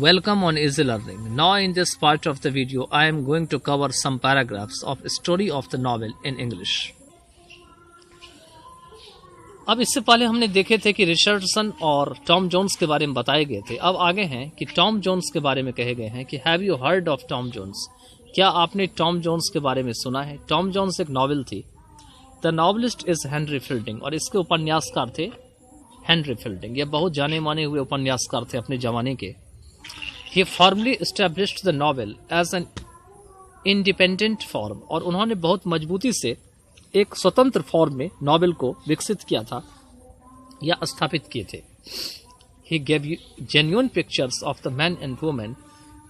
Welcome on Easy Learning. Now in this part of the video, I am going to cover some paragraphs of story of the novel in English. अब इससे पहले हमने देखे थे कि Richardson और Tom Jones के बारे में बताए गए थे. अब आगे हैं कि टॉम जोन्स के बारे में कहे गए हैं कि have you heard of Tom Jones? क्या आपने टॉम जोन्स के बारे में सुना है? टॉम जोन्स एक नॉवेल थी. The novelist is Henry Fielding और इसके उपन्यासकार थे हेनरी फील्डिंग. ये बहुत जाने माने हुए उपन्यासकार थे अपने जमाने के. He firmly established the novel as an independent form और उन्होंने बहुत मजबूती से एक स्वतंत्र फॉर्म में नॉवेल को विकसित किया था या स्थापित किए थे. He gave genuine pictures of the men and women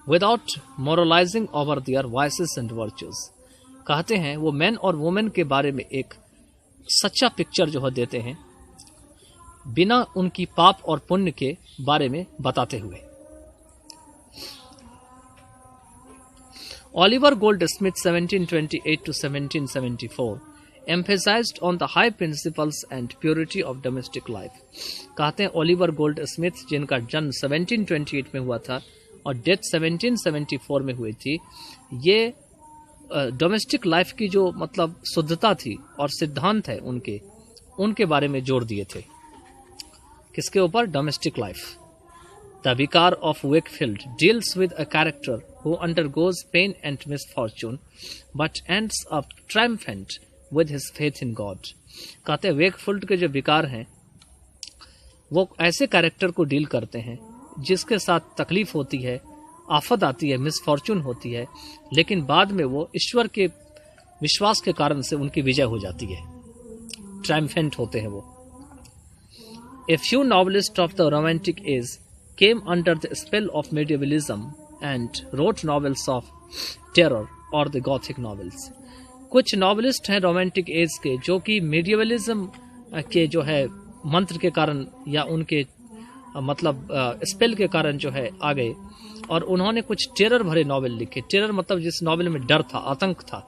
without moralizing over their vices and virtues. कहते हैं वो मैन और वुमेन के बारे में एक सच्चा पिक्चर जो है देते हैं बिना उनकी पाप और पुण्य के बारे में बताते हुए. Oliver Goldsmith 1728 to 1774 emphasized on the high principles and purity of domestic life. कहते हैं ओलिवर गोल्ड स्मिथ जिनका जन्म 1728 में हुआ था और डेथ 1774 में हुई थी, ये डोमेस्टिक लाइफ की जो मतलब शुद्धता थी और सिद्धांत है उनके बारे में जोर दिए थे. किसके ऊपर? Domestic life. The Vicar of Wakefield deals with a character who undergoes pain and misfortune but ends up triumphant with his faith in God. कहते हैं वेकफील्ड के जो विकार हैं वो ऐसे कैरेक्टर को डील करते हैं जिसके साथ तकलीफ होती है, आफत आती है, मिसफॉर्चून होती है, लेकिन बाद में वो ईश्वर के विश्वास के कारण से उनकी विजय हो जाती है. ट्रायम्फेंट होते हैं वो. A few novelists of the Romantic age came under the spell of medievalism and wrote novels of terror or the Gothic novels. कुछ नॉवलिस्ट हैं रोमांटिक एज के जो कि मीडियवलिज्म के जो है मंत्र के कारण या उनके मतलब स्पेल के कारण जो है आ गए और उन्होंने कुछ टेरर भरे नॉवेल लिखे. टेरर मतलब जिस नॉवेल में डर था, आतंक था,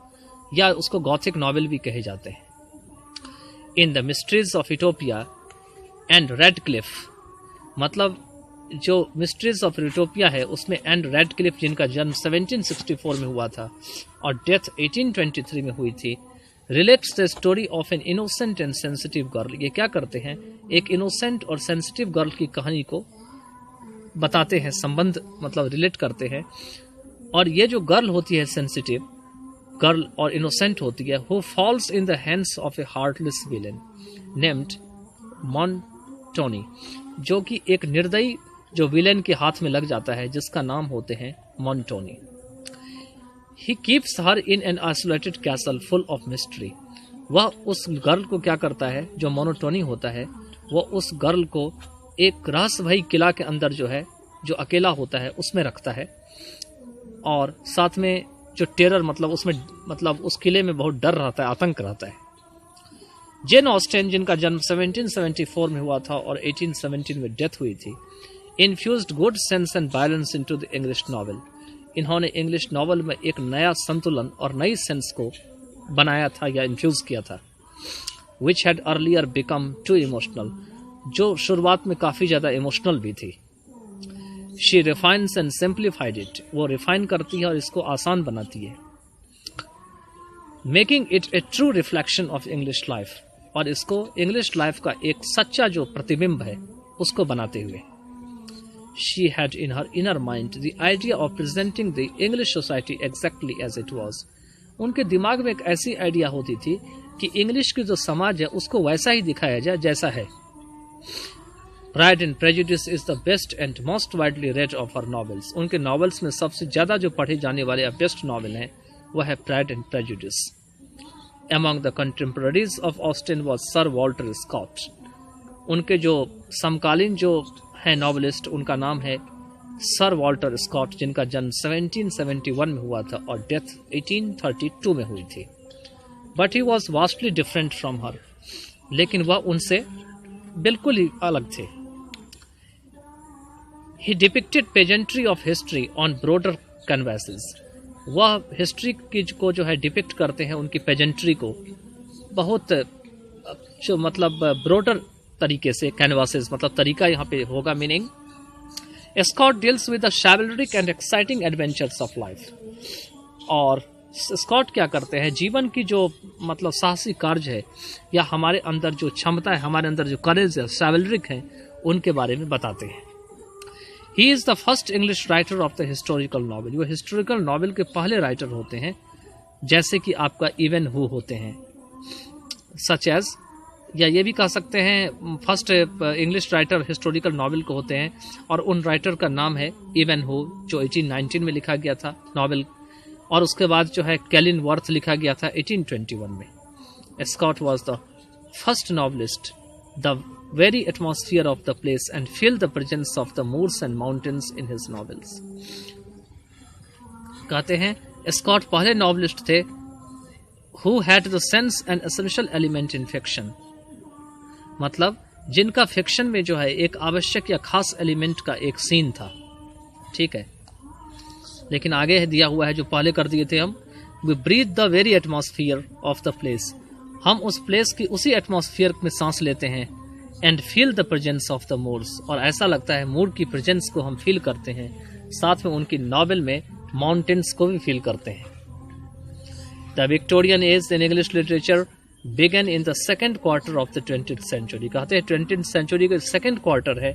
या उसको गॉथिक नॉवेल भी कहे जाते हैं. In the mysteries of Utopia and Radcliffe, मतलब जो मिस्ट्रीज ऑफ यूटोपिया है उसमें एंड रेडक्लिफ जिनका जन्म 1764 में हुआ था और डेथ 1823 में हुई थी, relates the story of an innocent and sensitive girl. ये क्या करते हैं? एक इनोसेंट और सेंसिटिव गर्ल की कहानी को बताते हैं, संबंध मतलब रिलेट करते हैं. और ये जो गर्ल होती है, सेंसिटिव गर्ल और इनोसेंट होती है, who falls in the hands of a heartless villain named Montoni, जो कि एक निर्दयी जो विलेन के हाथ में लग जाता है जिसका नाम होते हैं Montoni. He keeps her in an isolated castle full of mystery. वह उस गर्ल को क्या करता है, जो मोनोटोनी होता है, वह उस गर्ल को एक रहस्यमयी किला के अंदर जो है, जो अकेला होता है, उसमें रखता है और साथ में जो टेरर मतलब उसमें मतलब उस किले में बहुत डर रहता है, आतंक रहता है. जेन ऑस्टेन जिनका जन्म 1774 में हुआ था और 1817 में डेथ हुई थी, infused good sense and balance into the English novel. इन्होंने इंग्लिश नॉवल में एक नया संतुलन और नई सेंस को बनाया था या इन्फ्यूज किया था. which had earlier become too emotional, जो शुरुआत में काफ़ी ज़्यादा इमोशनल भी थी. she refines and simplified it, वो रिफाइन करती है और इसको आसान बनाती है. making it a true reflection of English life, और इसको इंग्लिश लाइफ का एक सच्चा जो प्रतिबिंब है उसको बनाते हुए. She had in her inner mind the idea of presenting the English society exactly as it was. उनके दिमाग में एक ऐसी आइडिया होती थी कि इंग्लिश की जो समाज है उसको वैसा ही दिखाया जाए जैसा है. Pride and Prejudice is the best and most widely read of her novels. उनके नॉवेल्स में सबसे ज़्यादा जो पढ़े जाने वाले या बेस्ट नॉवेल हैं वह है Pride and Prejudice. Among the contemporaries of Austen was Sir Walter Scott. उनके जो समकालीन जो है नॉवेलिस्ट, उनका नाम है सर वॉल्टर स्कॉट जिनका जन्म 1771 में हुआ था और डेथ 1832 में हुई थी. But he was vastly different from her, लेकिन वह उनसे बिल्कुल ही अलग थे. He depicted pageantry of history on broader canvases. वह हिस्ट्री की को जो है डिपिक्ट करते हैं, उनकी पेजेंट्री को बहुत जो मतलब ब्रॉडर तरीके से, कैनवासेस मतलब तरीका यहाँ पे होगा meaning Scott deals with the chivalric and exciting adventures of life. और स्कॉट क्या करते हैं, जीवन की जो मतलब साहसी कार्य है या हमारे अंदर जो क्षमता है, हमारे अंदर जो करेज है, chivalric है, उनके बारे में बताते हैं। He is the first English writer of the historical novel. वो हिस्टोरिकल नॉवल के पहले राइटर होते हैं, जैसे कि आपका इवन हू होते हैं, सच एज, या ये भी कह सकते हैं first English writer historical novel को होते हैं, और उन राइटर का नाम है इवन हू, जो 1819 में लिखा गया था नॉवल, और उसके बाद जो है कैलिन वर्थ लिखा गया था 1821 में। Scott was the first novelist, the very atmosphere of the place and feel the presence of the moors and mountains in his novels। कहते हैं स्कॉट पहले नॉवलिस्ट थे who had the sense and essential element in fiction, मतलब जिनका fiction में जो है एक आवश्यक या खास एलिमेंट का एक सीन था, ठीक है। लेकिन आगे दिया हुआ है जो पहले कर दिए थे हम, we breathe the very atmosphere of the place, हम उस प्लेस की उसी एटमॉस्फेयर में सांस लेते हैं, and feel the presence of the moors, और ऐसा लगता है मूर की प्रेजेंस को हम फील करते हैं, साथ में उनकी नॉवेल में माउंटेन्स को भी फील करते हैं। The Victorian age in English literature began in the second quarter of the 20th century. कहते हैं 20th सेंचुरी का सेकेंड क्वार्टर है,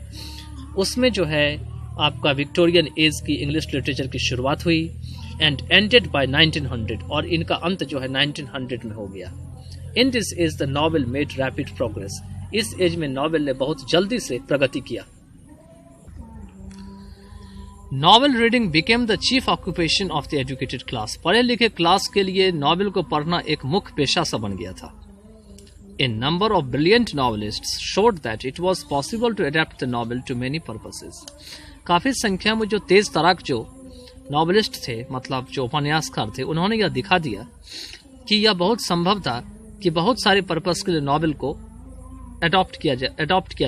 उसमें जो है आपका विक्टोरियन एज की इंग्लिश लिटरेचर की शुरुआत हुई, एंड एंडेड बाय 1900, और इनका अंत जो है 1900 में हो गया। In this age the novel made rapid progress, इस एज में नॉवेल ने बहुत जल्दी से प्रगति किया। Novel reading became the chief occupation of the educated class, पढ़े लिखे क्लास के लिए नॉवेल को पढ़ना एक मुख्य पेशा सा बन गया था। A number of brilliant novelists showed that it was possible to adapt the novel to many purposes. काफी संख्या में जो तेज तराक जो नॉवेलिस्ट थे, मतलब जो उपन्यासकार थे, उन्होंने यह दिखा दिया कि यह बहुत संभव था कि बहुत सारे पर्पस के लिए नॉवेल को अडॉप्ट किया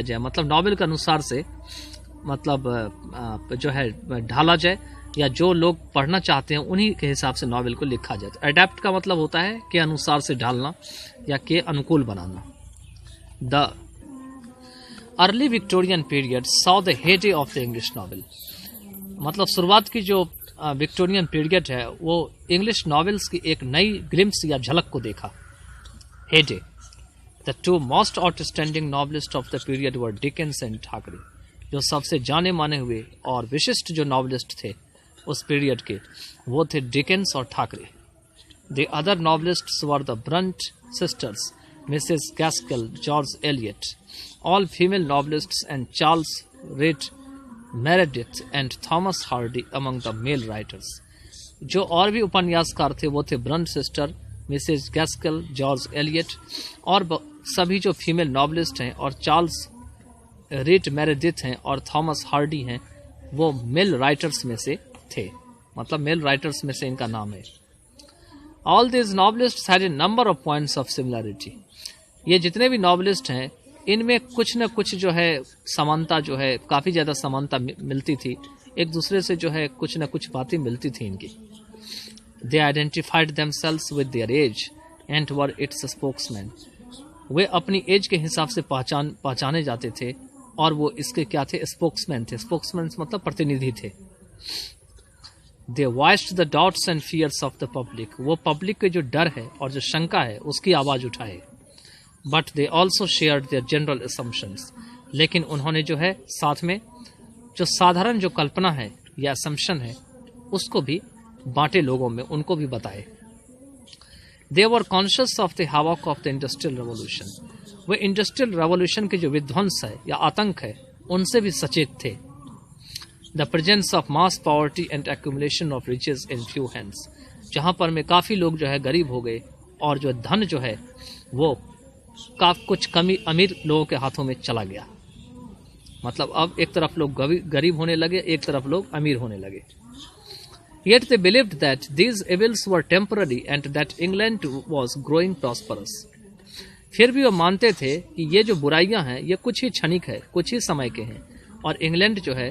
जाए, मतलब नॉवेल के अनुसार से मतलब जो है ढाला जाए, या जो लोग पढ़ना चाहते हैं उन्हीं के हिसाब से नॉवेल को लिखा जाए। तो अडैप्ट का मतलब होता है के अनुसार से ढालना या के अनुकूल बनाना। The early Victorian period saw the heyday of the English novel, मतलब शुरुआत की जो विक्टोरियन पीरियड है वो इंग्लिश नॉवेल्स की एक नई ग्लिम्स या झलक को देखा। हेडे। The two most outstanding novelists of the period were Dickens and Thackeray। जो सबसे जाने माने हुए और विशिष्ट जो नॉवलिस्ट थे उस पीरियड के, वो थे डिकेंस और Thackeray. The other novelists were the Brunt sisters, Mrs. Gaskell, George Eliot, all female novelists, and Charles Reed Meredith and Thomas Hardy among the male writers। जो और भी उपन्यासकार थे वो थे Bronte sister, Mrs Gaskell, George Eliot, और सभी जो फीमेल नॉवलिस्ट हैं, और चार्ल्स रीड मेरेडिथ हैं और थॉमस हार्डी हैं, वो मेल राइटर्स में से थे, मतलब मेल राइटर्स में से इनका नाम है। All this novelists had a number of points of similarity. ये जितने भी नॉवलिस्ट हैं इनमें कुछ न कुछ जो है समानता, जो है काफ़ी ज़्यादा समानता मिलती थी एक दूसरे से, जो है कुछ न कुछ बातें मिलती थी इनकी। They identified themselves with their age and were its spokesmen। वे अपनी एज के हिसाब से पहचाने जाते थे और वो इसके क्या थे, स्पोक्समैन थे। स्पोक्समैन मतलब प्रतिनिधि थे। They voiced the doubts and fears of the public। वो पब्लिक के जो डर है और जो शंका है उसकी आवाज उठाए। But they also shared their general assumptions। लेकिन उन्होंने जो है साथ में जो साधारण जो कल्पना है या assumption है उसको भी बांटे लोगों में, उनको भी बताए। They were conscious of the havoc of the industrial revolution। Way industrial revolution के जो विध्वंस है या आतंक है उनसे भी सचेत थे। The presence of mass poverty and accumulation of riches in few hands। जहाँ पर में काफ़ी लोग जो है गरीब हो गए और जो धन जो है वो कुछ कमी अमीर लोगों के हाथों में चला गया। मतलब अब एक तरफ लोग गरीब होने लगे, एक तरफ लोग अमीर होने लगे। Yet they believed that these evils were temporary and that England was growing prosperous। फिर भी वो मानते थे कि ये जो बुराइयां हैं ये कुछ ही क्षणिक है, कुछ ही समय के हैं, और इंग्लैंड जो है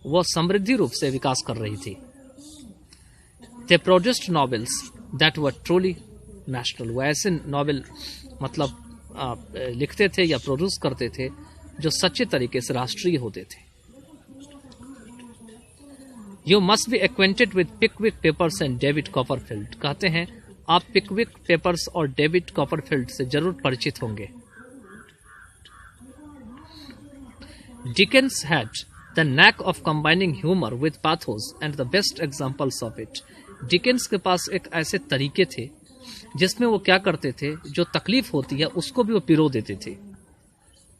वो समृद्धि रूप से विकास कर रही थी। They produced novels that were truly national। वो ऐसे नॉवेल मतलब लिखते थे या प्रोड्यूस करते थे जो सच्चे तरीके से राष्ट्रीय होते थे। You must be acquainted with Pickwick papers and David Copperfield. कहते हैं आप पिकविक पेपर्स और डेविड कॉपरफील्ड से जरूर परिचित होंगे। Dickens had the knack of combining humor with pathos and the best examples of it. Dickens के पास एक ऐसे तरीके थे जिसमें वो क्या करते थे, जो तकलीफ होती है उसको भी वो पिरो देते थे।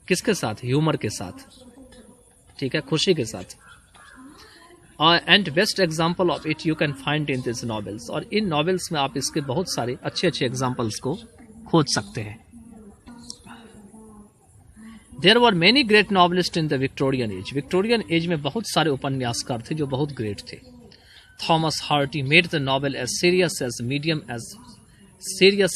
किसके साथ? ह्यूमर के साथ, ठीक है, खुशी के साथ। And best example of it you can find in this novels. और इन नॉवेल्स में आप इसके बहुत सारे अच्छे अच्छे एग्जाम्पल्स को खोज सकते हैं। There were many great novelist in the Victorian age. Victorian age में बहुत सारे उपन्यासकार थे जो बहुत ग्रेट थे। Thomas Hardy made the novel as serious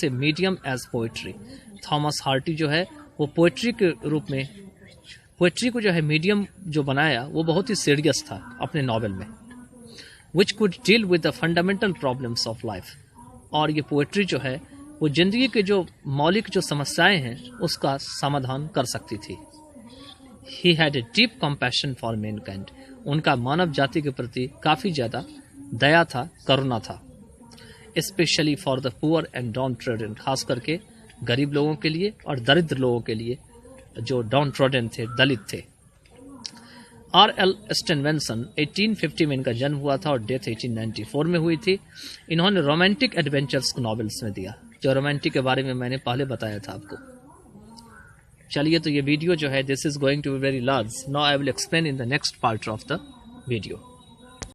a medium as poetry. Thomas Hardy जो है वो पोएट्री के रूप में, पोएट्री को जो है मीडियम जो बनाया वो बहुत ही सीरियस था अपने नॉवेल में। Which could deal with the fundamental problems of life. और ये पोएट्री जो है वो जिंदगी के जो मौलिक जो समस्याएं हैं उसका समाधान कर सकती थी। He had a deep compassion for Mankind. उनका मानव जाति के प्रति काफी ज्यादा दया था, करुणा था। Specially for the poor and down trodden, खास करके गरीब लोगों के लिए और दरिद्र लोगों के लिए जो डाउन ट्रोडन थे, दलित थे। R.L. स्टेनवेंसन 1850 में इनका जन्म हुआ था और डेथ 1894 में हुई थी। इन्होंने रोमांटिक एडवेंचर्स को नॉवेल्स में दिया, जो रोमांटिक के बारे में मैंने पहले बताया था आपको। चलिए, तो ये वीडियो जो है this is going to be very large. Now I will explain in the next part of the video.